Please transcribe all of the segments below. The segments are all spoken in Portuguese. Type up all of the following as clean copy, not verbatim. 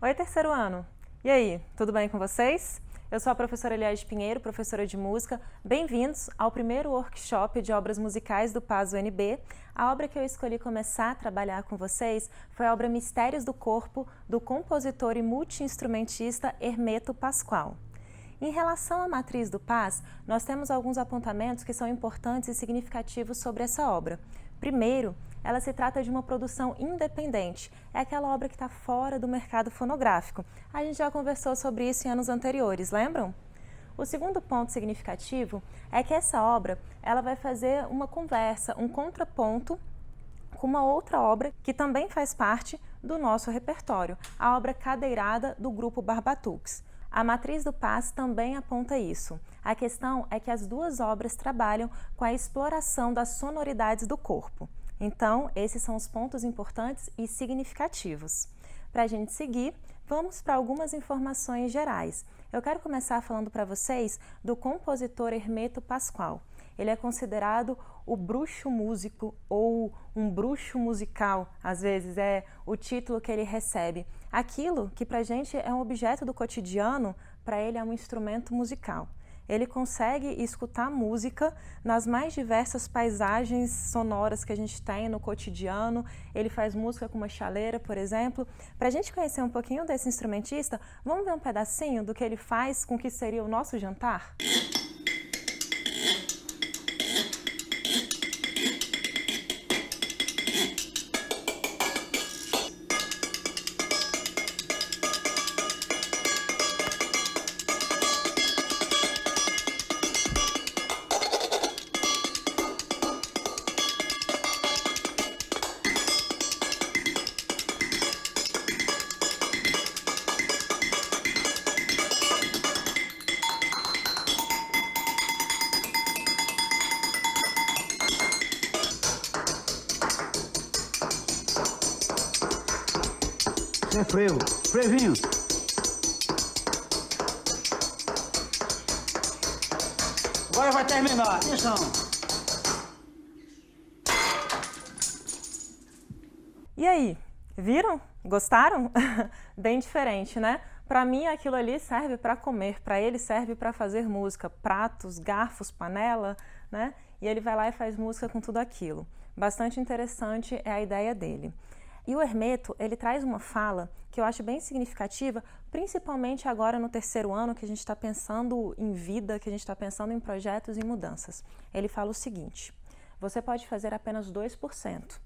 Oi, terceiro ano! E aí, tudo bem com vocês? Eu sou a professora Eliade Pinheiro, professora de música. Bem-vindos ao primeiro workshop de obras musicais do PAS UNB. A obra que eu escolhi começar a trabalhar com vocês foi a obra Mistérios do Corpo, do compositor e multi-instrumentista Hermeto Pascoal. Em relação à matriz do PAS, nós temos alguns apontamentos que são importantes e significativos sobre essa obra. Primeiro, ela se trata de uma produção independente, é aquela obra que está fora do mercado fonográfico. A gente já conversou sobre isso em anos anteriores, lembram? O segundo ponto significativo é que essa obra ela vai fazer uma conversa, um contraponto com uma outra obra que também faz parte do nosso repertório, a obra Cadeirada do grupo Barbatuques. A matriz do PAS também aponta isso. A questão é que as duas obras trabalham com a exploração das sonoridades do corpo. Então, esses são os pontos importantes e significativos. Para a gente seguir, vamos para algumas informações gerais. Eu quero começar falando para vocês do compositor Hermeto Pascoal. Ele é considerado o bruxo músico ou um bruxo musical, às vezes é o título que ele recebe. Aquilo que para a gente é um objeto do cotidiano, para ele é um instrumento musical. Ele consegue escutar música nas mais diversas paisagens sonoras que a gente tem no cotidiano. Ele faz música com uma chaleira, por exemplo. Para a gente conhecer um pouquinho desse instrumentista, vamos ver um pedacinho do que ele faz com o que seria o nosso jantar? É frevo, frevinho. Agora vai terminar, atenção. E aí, viram? Gostaram? Bem diferente, né? Para mim aquilo ali serve para comer, para ele serve para fazer música, pratos, garfos, panela, né? E ele vai lá e faz música com tudo aquilo. Bastante interessante é a ideia dele. E o Hermeto, ele traz uma fala que eu acho bem significativa, principalmente agora no terceiro ano, que a gente está pensando em vida, que a gente está pensando em projetos e mudanças. Ele fala o seguinte: você pode fazer apenas 2%,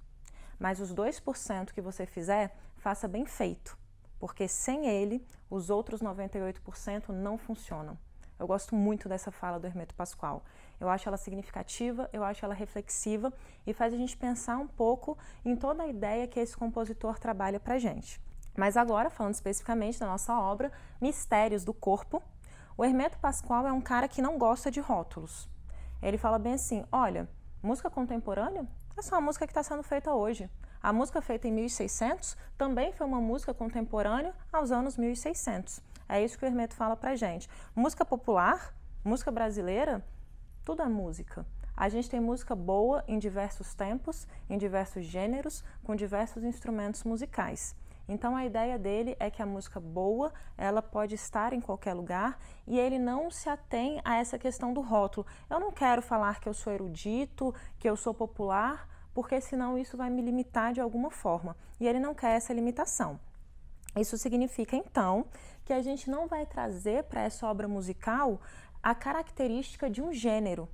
mas os 2% que você fizer, faça bem feito, porque sem ele, os outros 98% não funcionam. Eu gosto muito dessa fala do Hermeto Pascoal. Eu acho ela significativa, eu acho ela reflexiva e faz a gente pensar um pouco em toda a ideia que esse compositor trabalha pra gente. Mas agora, falando especificamente da nossa obra, Mistérios do Corpo, o Hermeto Pascoal é um cara que não gosta de rótulos. Ele fala bem assim: olha, música contemporânea é só a música que está sendo feita hoje. A música feita em 1600 também foi uma música contemporânea aos anos 1600. É isso que o Hermeto fala pra gente. Música popular, música brasileira, tudo é música. A gente tem música boa em diversos tempos, em diversos gêneros, com diversos instrumentos musicais. Então a ideia dele é que a música boa, ela pode estar em qualquer lugar e ele não se atém a essa questão do rótulo. Eu não quero falar que eu sou erudito, que eu sou popular, porque senão isso vai me limitar de alguma forma. E ele não quer essa limitação. Isso significa, então, que a gente não vai trazer para essa obra musical a característica de um gênero.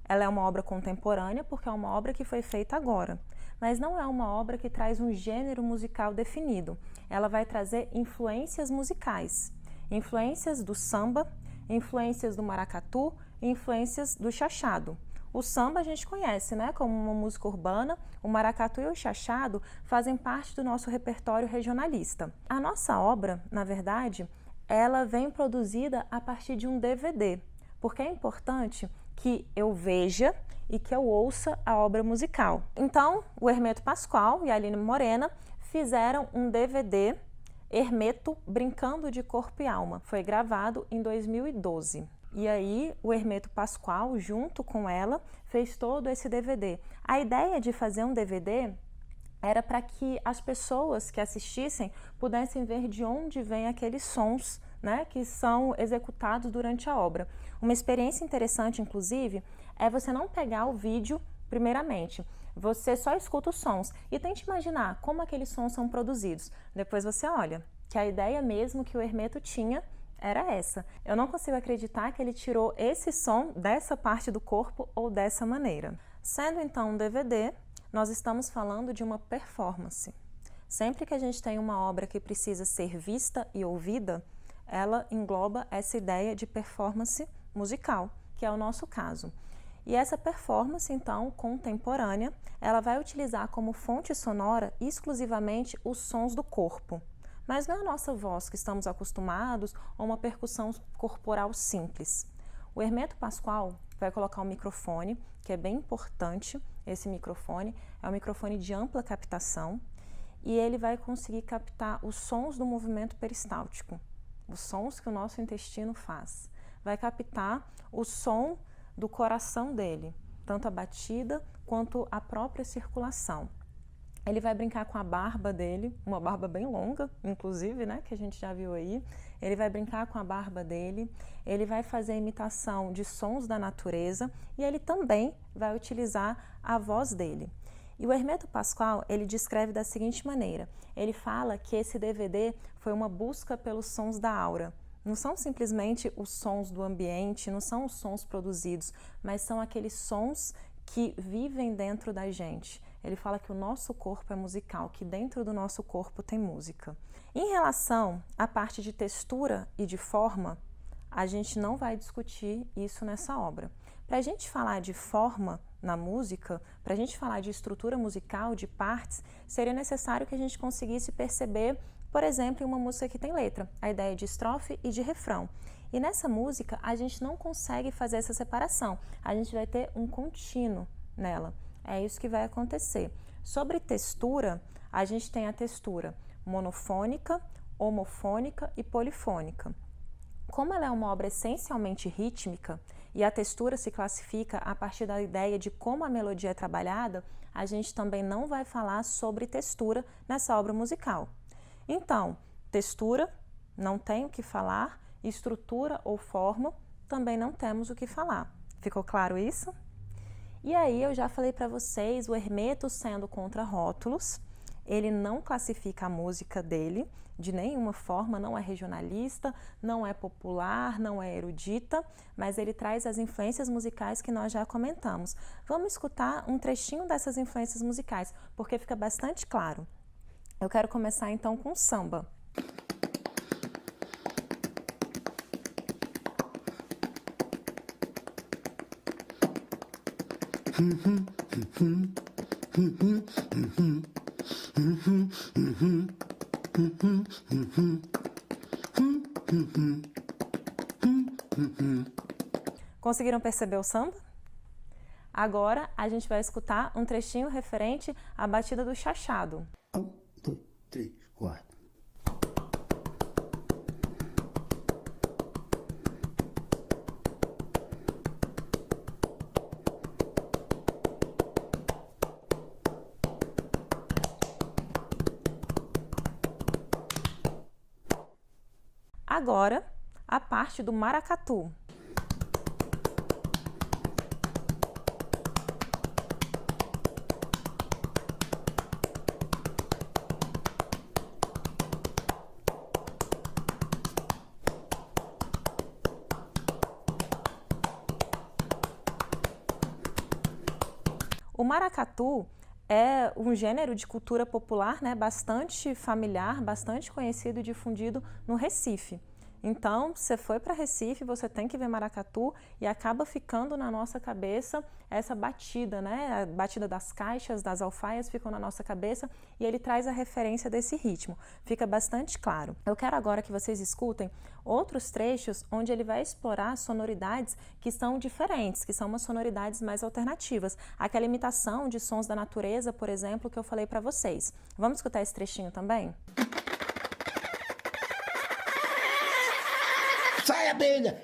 Ela é uma obra contemporânea porque é uma obra que foi feita agora, mas não é uma obra que traz um gênero musical definido. Ela vai trazer influências musicais, influências do samba, influências do maracatu, influências do chachado. O samba a gente conhece, né, como uma música urbana, o maracatu e o chachado fazem parte do nosso repertório regionalista. A nossa obra, na verdade, ela vem produzida a partir de um DVD, porque é importante que eu veja e que eu ouça a obra musical. Então, o Hermeto Pascoal e a Aline Morena fizeram um DVD, Hermeto Brincando de Corpo e Alma. Foi gravado em 2012. E aí, o Hermeto Pascoal, junto com ela, fez todo esse DVD. A ideia de fazer um DVD era para que as pessoas que assistissem pudessem ver de onde vêm aqueles sons, né, que são executados durante a obra. Uma experiência interessante, inclusive, é você não pegar o vídeo primeiramente. Você só escuta os sons e tente imaginar como aqueles sons são produzidos. Depois você olha, que a ideia mesmo que o Hermeto tinha era essa. Eu não consigo acreditar que ele tirou esse som dessa parte do corpo ou dessa maneira. Sendo então um DVD, nós estamos falando de uma performance. Sempre que a gente tem uma obra que precisa ser vista e ouvida, ela engloba essa ideia de performance musical, que é o nosso caso. E essa performance, então, contemporânea, ela vai utilizar como fonte sonora exclusivamente os sons do corpo. Mas não é a nossa voz que estamos acostumados ou uma percussão corporal simples. O Hermeto Pascoal vai colocar um microfone, que é bem importante. Esse microfone é um microfone de ampla captação e ele vai conseguir captar os sons do movimento peristáltico, os sons que o nosso intestino faz. Vai captar o som do coração dele, tanto a batida quanto a própria circulação. Ele vai brincar com a barba dele, uma barba bem longa, inclusive, né, que a gente já viu aí. Ele vai brincar com a barba dele, ele vai fazer a imitação de sons da natureza e ele também vai utilizar a voz dele. E o Hermeto Pascoal, ele descreve da seguinte maneira, ele fala que esse DVD foi uma busca pelos sons da aura. Não são simplesmente os sons do ambiente, não são os sons produzidos, mas são aqueles sons que vivem dentro da gente. Ele fala que o nosso corpo é musical, que dentro do nosso corpo tem música. Em relação à parte de textura e de forma, a gente não vai discutir isso nessa obra. Para a gente falar de forma na música, para a gente falar de estrutura musical, de partes, seria necessário que a gente conseguisse perceber, por exemplo, em uma música que tem letra, a ideia de estrofe e de refrão. E nessa música, a gente não consegue fazer essa separação. A gente vai ter um contínuo nela. É isso que vai acontecer. Sobre textura, a gente tem a textura monofônica, homofônica e polifônica. Como ela é uma obra essencialmente rítmica e a textura se classifica a partir da ideia de como a melodia é trabalhada, a gente também não vai falar sobre textura nessa obra musical. Então, textura, não tem o que falar, estrutura ou forma, também não temos o que falar. Ficou claro isso? E aí eu já falei para vocês, o Hermeto sendo contra rótulos, ele não classifica a música dele de nenhuma forma, não é regionalista, não é popular, não é erudita, mas ele traz as influências musicais que nós já comentamos. Vamos escutar um trechinho dessas influências musicais, porque fica bastante claro. Eu quero começar então com samba. Conseguiram perceber o samba? Agora a gente vai escutar um trechinho referente à batida do chachado. 1, 2, 3, 4. Agora, a parte do maracatu. O maracatu é um gênero de cultura popular, né, bastante familiar, bastante conhecido e difundido no Recife. Então, você foi para Recife, você tem que ver maracatu e acaba ficando na nossa cabeça essa batida, né? A batida das caixas, das alfaias ficam na nossa cabeça e ele traz a referência desse ritmo. Fica bastante claro. Eu quero agora que vocês escutem outros trechos onde ele vai explorar sonoridades que são diferentes, que são umas sonoridades mais alternativas. Aquela imitação de sons da natureza, por exemplo, que eu falei para vocês. Vamos escutar esse trechinho também? Sai, abelha!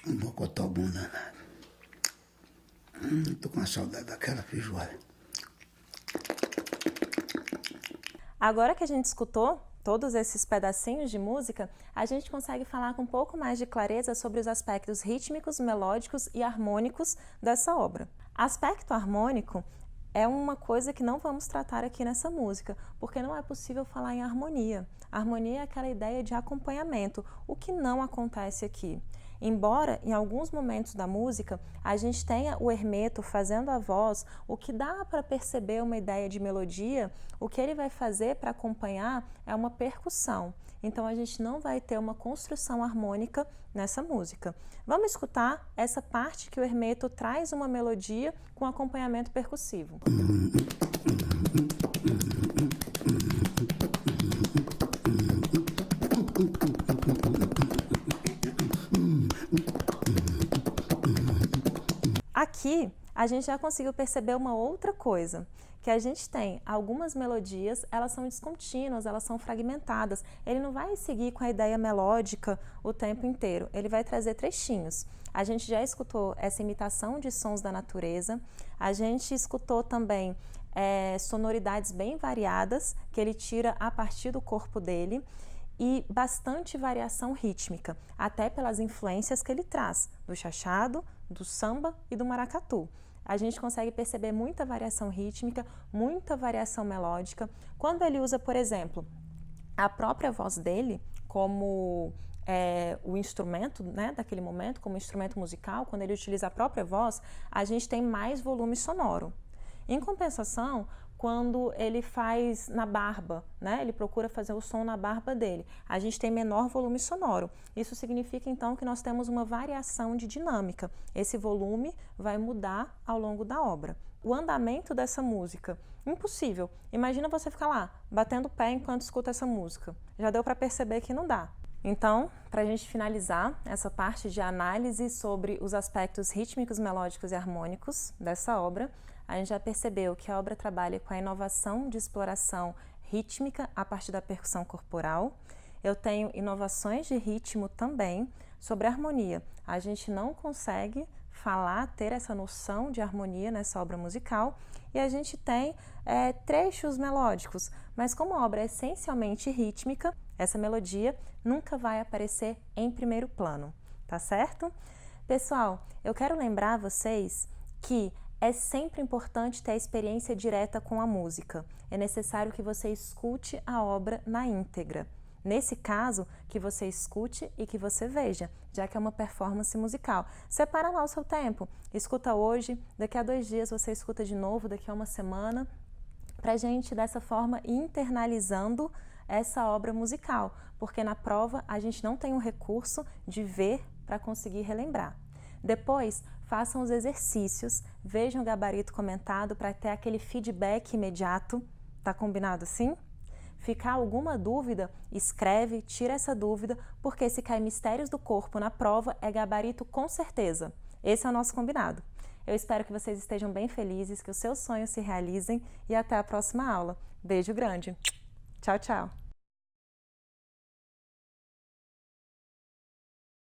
Um mocotó bom danado. Tô com uma saudade daquela feijoada. Agora que a gente escutou todos esses pedacinhos de música, a gente consegue falar com um pouco mais de clareza sobre os aspectos rítmicos, melódicos e harmônicos dessa obra. Aspecto harmônico é uma coisa que não vamos tratar aqui nessa música, porque não é possível falar em harmonia. A harmonia é aquela ideia de acompanhamento, o que não acontece aqui. Embora, em alguns momentos da música, a gente tenha o Hermeto fazendo a voz, o que dá para perceber uma ideia de melodia, o que ele vai fazer para acompanhar é uma percussão. Então, a gente não vai ter uma construção harmônica nessa música. Vamos escutar essa parte que o Hermeto traz uma melodia com acompanhamento percussivo. Aqui, a gente já conseguiu perceber uma outra coisa, que a gente tem algumas melodias, elas são descontínuas, elas são fragmentadas. Ele não vai seguir com a ideia melódica o tempo inteiro, ele vai trazer trechinhos. A gente já escutou essa imitação de sons da natureza, a gente escutou também sonoridades bem variadas, que ele tira a partir do corpo dele, e bastante variação rítmica, até pelas influências que ele traz, do chachado, do samba e do maracatu. A gente consegue perceber muita variação rítmica, muita variação melódica. Quando ele usa, por exemplo, a própria voz dele como o instrumento, né, daquele momento, como instrumento musical, quando ele utiliza a própria voz, a gente tem mais volume sonoro. Em compensação, quando ele faz na barba, né? Ele procura fazer o som na barba dele. A gente tem menor volume sonoro. Isso significa, então, que nós temos uma variação de dinâmica. Esse volume vai mudar ao longo da obra. O andamento dessa música, impossível. Imagina você ficar lá, batendo o pé enquanto escuta essa música. Já deu para perceber que não dá. Então, para a gente finalizar essa parte de análise sobre os aspectos rítmicos, melódicos e harmônicos dessa obra, a gente já percebeu que a obra trabalha com a inovação de exploração rítmica a partir da percussão corporal. Eu tenho inovações de ritmo também. Sobre harmonia, a gente não consegue ter essa noção de harmonia nessa obra musical, e a gente tem trechos melódicos, mas como a obra é essencialmente rítmica, essa melodia nunca vai aparecer em primeiro plano, tá certo? Pessoal, eu quero lembrar vocês que é sempre importante ter a experiência direta com a música. É necessário que você escute a obra na íntegra. Nesse caso, que você escute e que você veja, já que é uma performance musical. Separa lá o seu tempo. Escuta hoje, daqui a 2 dias você escuta de novo, daqui a 1 semana, para a gente, dessa forma, ir internalizando essa obra musical, porque na prova a gente não tem um recurso de ver para conseguir relembrar. Depois, façam os exercícios, vejam o gabarito comentado para ter aquele feedback imediato. Tá combinado assim? Ficar alguma dúvida, escreve, tira essa dúvida, porque se cair mistérios do corpo na prova, é gabarito com certeza. Esse é o nosso combinado. Eu espero que vocês estejam bem felizes, que os seus sonhos se realizem e até a próxima aula. Beijo grande. Tchau, tchau.